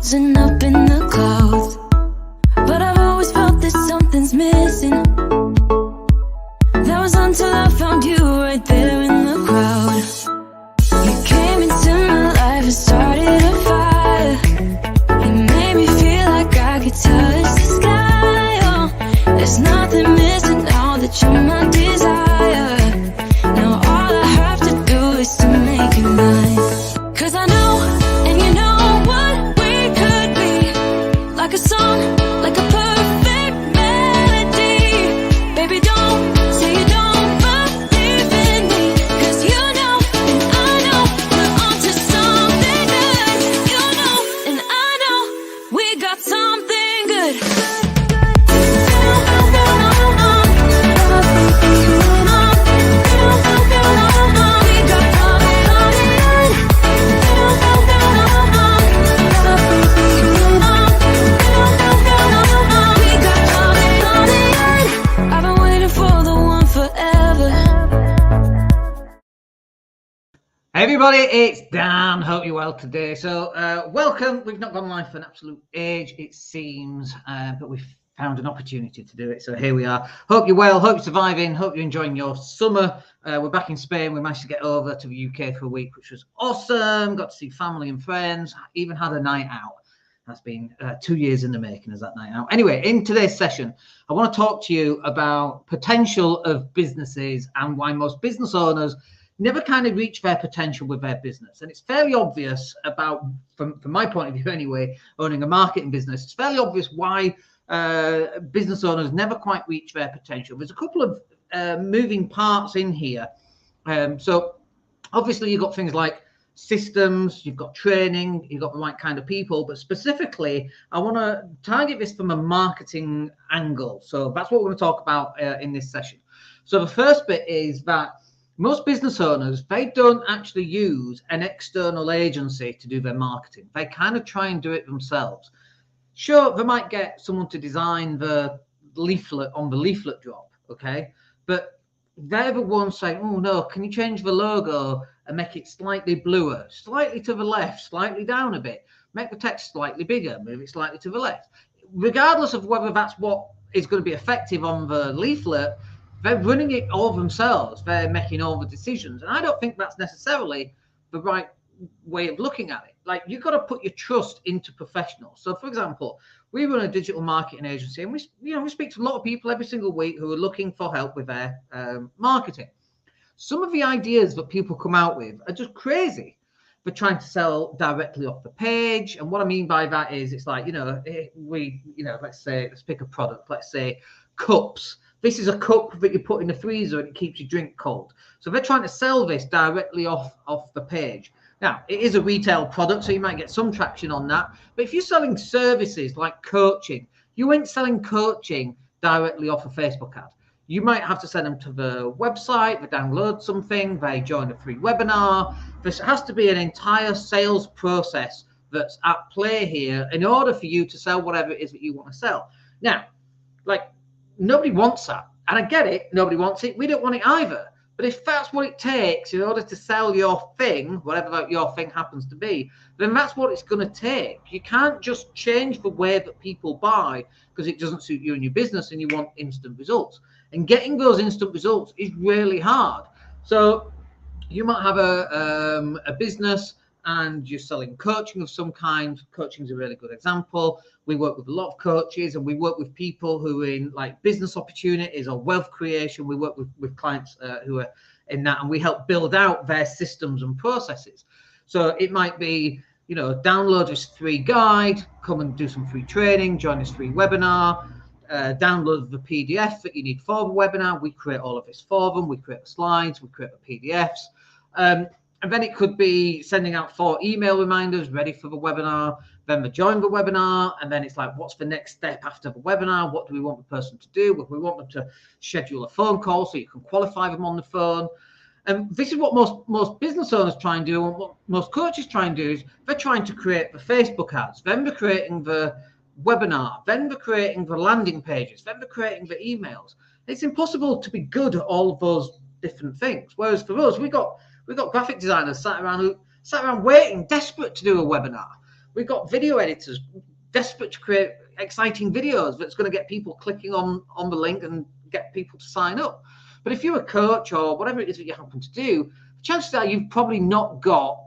floating up in the clouds, but I've always felt that something's missing. That was until I found you right there in the crowd. You came into my life and started a fire. You made me feel like I could touch the sky. Oh, there's nothing missing now that you're my desire. Now all I have to do is to make you mine. 'Cause I know, and you know what we could be. Like a song, like a perfect melody. Baby, don't say you don't believe in me. 'Cause you know, and I know, we're onto something good. You know, and I know, we got something good. I've been waiting for the one forever. Hey everybody, it's Dan. Hope you're well today. So welcome. We've not gone live for an absolute age, it seems, but we've found an opportunity to do it. So here we are. Hope you're well. Hope you're surviving. Hope you're enjoying your summer. We're back in Spain. We managed to get over to the UK for a week, which was awesome. Got to see family and friends. Even had a night out. That's been 2 years in the making as that night out. Anyway, in today's session, I want to talk to you about potential of businesses and why most business owners never kind of reach their potential with their business. And it's fairly obvious about, from my point of view anyway, owning a marketing business, it's fairly obvious why business owners never quite reach their potential. There's a couple of moving parts in here. So obviously you've got things like systems, you've got training, you've got the right kind of people, but specifically I want to target this from a marketing angle. So that's what we're going to talk about in this session. So the first bit is that most business owners, they don't actually use an external agency to do their marketing. They kind of try and do it themselves. Sure, they might get someone to design the leaflet on the leaflet drop, okay? But they're the ones saying, oh no, can you change the logo and make it slightly bluer, slightly to the left, slightly down a bit, make the text slightly bigger, move it slightly to the left. Regardless of whether that's what is going to be effective on the leaflet, they're running it all themselves. They're making all the decisions. And I don't think that's necessarily the right way of looking at it. Like, you've got to put your trust into professionals. So for example, we run a digital marketing agency, and we speak to a lot of people every single week who are looking for help with their marketing. Some of the ideas that people come out with are just crazy. They're trying to sell directly off the page. And what I mean by that is, it's like, let's pick a product, let's say cups. This is a cup that you put in the freezer and it keeps your drink cold. So they're trying to sell this directly off the page. Now, it is a retail product, so you might get some traction on that. But if you're selling services like coaching, you ain't selling coaching directly off a Facebook ad. You might have to send them to the website, they download something, they join a free webinar. There has to be an entire sales process that's at play here in order for you to sell whatever it is that you want to sell. Now, like, nobody wants that. And I get it, nobody wants it. We don't want it either. But if that's what it takes in order to sell your thing, whatever your thing happens to be, then that's what it's going to take. You can't just change the way that people buy because it doesn't suit you and your business and you want instant results. And getting those instant results is really hard. So you might have a business and you're selling coaching of some kind. Coaching is a really good example. We work with a lot of coaches, and we work with people who are in like business opportunities or wealth creation. We work with clients who are in that, and we help build out their systems and processes. So it might be, download this free guide, come and do some free training, join this free webinar, download the PDF that you need for the webinar. We create all of this for them. We create the slides, we create the PDFs. And then it could be sending out 4 email reminders ready for the webinar. Then they join the webinar, and then it's like, what's the next step after the webinar? What do we want the person to do? We want them to schedule a phone call so you can qualify them on the phone. And this is what most business owners try and do, and what most coaches try and do is they're trying to create the Facebook ads, then they're creating the webinar, then they're creating the landing pages, then they're creating the emails. It's impossible to be good at all of those different things. Whereas for us, we've got graphic designers sat around waiting, desperate to do a webinar. We've got video editors desperate to create exciting videos that's going to get people clicking on the link and get people to sign up. But if you're a coach or whatever it is that you happen to do, chances are you've probably not got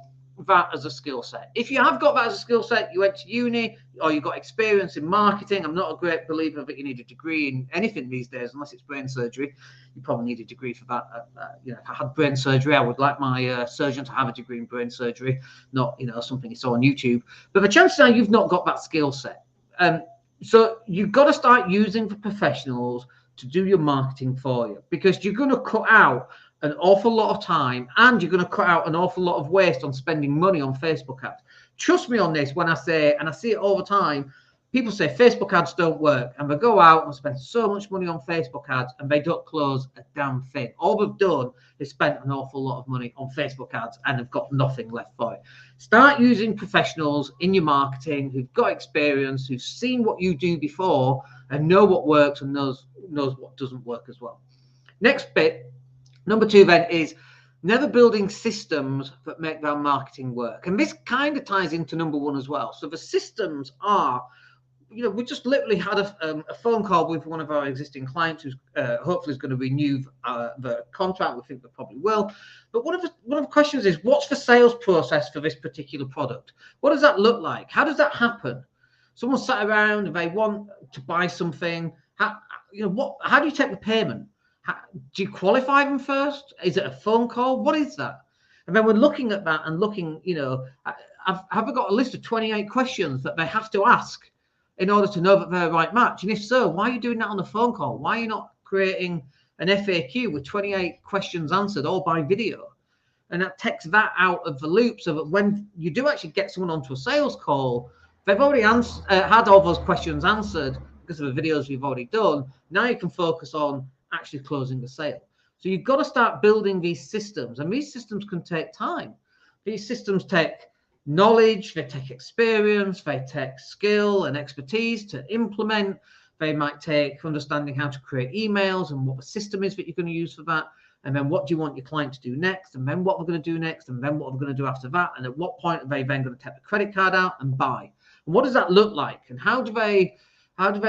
that as a skill set. If you have got that as a skill set, you went to uni or you've got experience in marketing. I'm not a great believer that you need a degree in anything these days, unless it's brain surgery. You probably need a degree for that. If I had brain surgery, I would like my surgeon to have a degree in brain surgery, not something you saw on YouTube. But the chances are you've not got that skill set. So you've got to start using the professionals to do your marketing for you, because you're going to cut out an awful lot of time and you're going to cut out an awful lot of waste on spending money on Facebook ads. Trust me on this when I say, and I see it all the time, people say Facebook ads don't work, and they go out and spend so much money on Facebook ads and they don't close a damn thing. All they've done is spent an awful lot of money on Facebook ads and have got nothing left for it. Start using professionals in your marketing who've got experience, who've seen what you do before and know what works and knows what doesn't work as well. Next bit, number 2 then, is never building systems that make their marketing work. And this kind of ties into number 1 as well. So the systems are, we just literally had a phone call with one of our existing clients who's hopefully is going to renew the contract. We think they probably will. But one of the questions is, what's the sales process for this particular product? What does that look like? How does that happen? Someone sat around and they want to buy something. How do you take the payment? Do you qualify them first? Is it a phone call? What is that? And then we're looking at that and looking, have I got a list of 28 questions that they have to ask in order to know that they're a right match? And if so, why are you doing that on a phone call? Why are you not creating an FAQ with 28 questions answered all by video? And that takes that out of the loop, so that when you do actually get someone onto a sales call, they've already had all those questions answered because of the videos you've already done. Now you can focus on actually closing the sale. So you've got to start building these systems, and these systems can take time. These systems take knowledge, they take experience, they take skill and expertise to implement. They might take understanding how to create emails and what the system is that you're going to use for that. And then what do you want your client to do next? And then what we're going to do next? And then what we're going to do after that? And at what point are they then going to take the credit card out and buy? And what does that look like? And how do they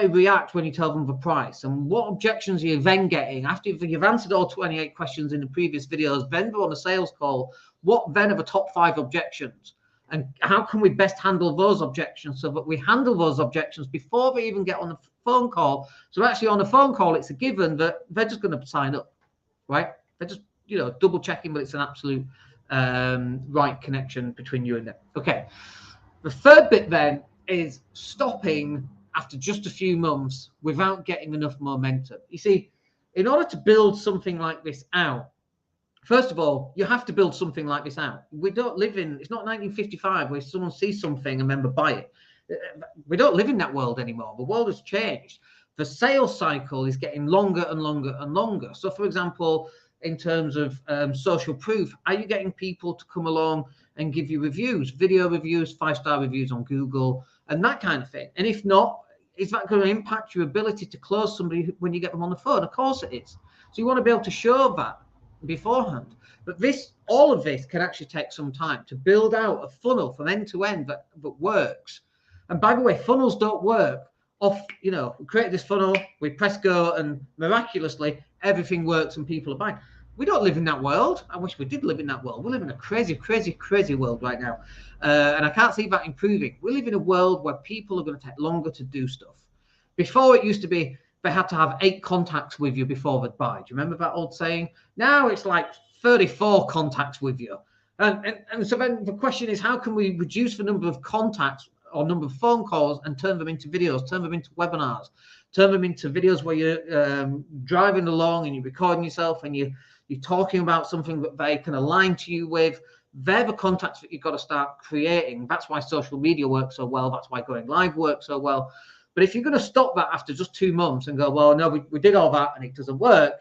react when you tell them the price? And what objections are you then getting after you've answered all 28 questions in the previous videos? Then they're on a sales call. What then are the top 5 objections? And how can we best handle those objections so that we handle those objections before they even get on the phone call? So actually on the phone call, it's a given that they're just going to sign up, right? They're just, double checking, but it's an absolute right connection between you and them. Okay. The third bit then is stopping after just a few months without getting enough momentum. You see, in order to build something like this out, first of all, you have to build something like this out. We don't live in, it's not 1955 where someone sees something and then they buy it. We don't live in that world anymore. The world has changed. The sales cycle is getting longer and longer and longer. So for example, in terms of social proof, are you getting people to come along and give you reviews, video reviews, 5-star reviews on Google and that kind of thing? And if not, is that going to impact your ability to close somebody when you get them on the phone? Of course it is. So you want to be able to show that beforehand. But all of this can actually take some time to build out a funnel from end to end that works. And by the way, funnels don't work off, we create this funnel, we press go, and miraculously everything works and people are buying. We don't live in that world. I wish we did live in that world. We live in a crazy, crazy, crazy world right now. And I can't see that improving. We live in a world where people are going to take longer to do stuff. Before it used to be, they had to have 8 contacts with you before they'd buy. Do you remember that old saying? Now it's like 34 contacts with you. And so then the question is, how can we reduce the number of contacts or number of phone calls and turn them into videos, turn them into webinars, turn them into videos where you're driving along and you're recording yourself and you're talking about something that they can align to you with. They're the contacts that you've got to start creating. That's why social media works so well. That's why going live works so well. But if you're going to stop that after just 2 months and go, well, no, we did all that and it doesn't work,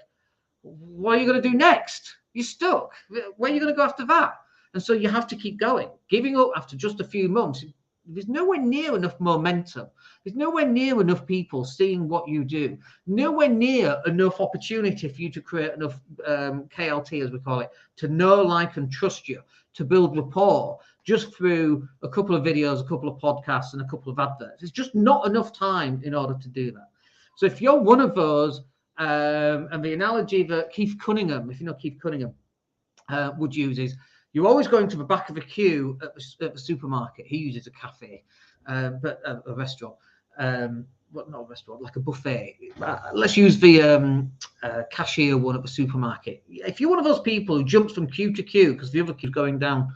what are you going to do next? You're stuck. Where are you going to go after that? And so you have to keep going. Giving up after just a few months, there's nowhere near enough momentum. There's nowhere near enough people seeing what you do. Nowhere near enough opportunity for you to create enough KLT, as we call it, to know, like, and trust you, to build rapport, just through a couple of videos, a couple of podcasts, and a couple of adverts. It's just not enough time in order to do that. So if you're one of those, and the analogy that Keith Cunningham, if you know Keith Cunningham, would use is, you're always going to the back of a queue at the supermarket. He uses a cafe, but a restaurant. Not a restaurant, like a buffet. Let's use the cashier one at the supermarket. If you're one of those people who jumps from queue to queue because the other queue's going down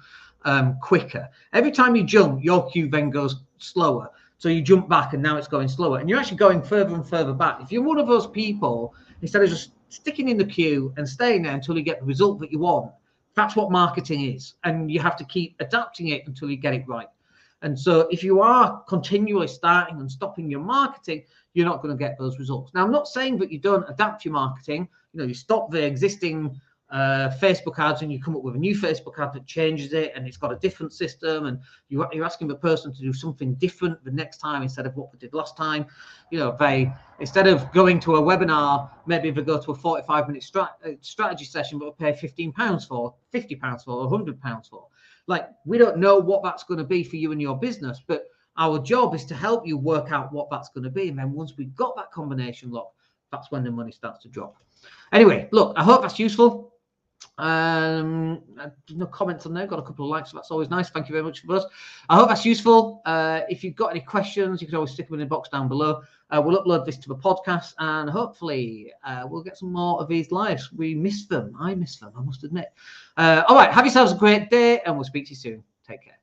quicker, every time you jump, your queue then goes slower. So you jump back and now it's going slower. And you're actually going further and further back. If you're one of those people, instead of just sticking in the queue and staying there until you get the result that you want, that's what marketing is. And you have to keep adapting it until you get it right. And so if you are continually starting and stopping your marketing, you're not going to get those results. Now, I'm not saying that you don't adapt your marketing. You stop the existing Facebook ads and you come up with a new Facebook ad that changes it, and it's got a different system, and you're asking the person to do something different the next time instead of what they did last time. They, instead of going to a webinar, maybe they go to a 45-minute strategy session, but they pay £15 for, £50 for, £100 for. Like, we don't know what that's going to be for you and your business, but our job is to help you work out what that's going to be. And then once we've got that combination locked, that's when the money starts to drop. Anyway, look, I hope that's useful. No comments on there, got a couple of likes, so that's always nice. Thank you very much for those. I hope that's useful. If you've got any questions, you can always stick them in the box down below. We'll upload this to the podcast, and hopefully we'll get some more of these lives. We miss them. I miss them, I must admit. All right, have yourselves a great day, and we'll speak to you soon. Take care.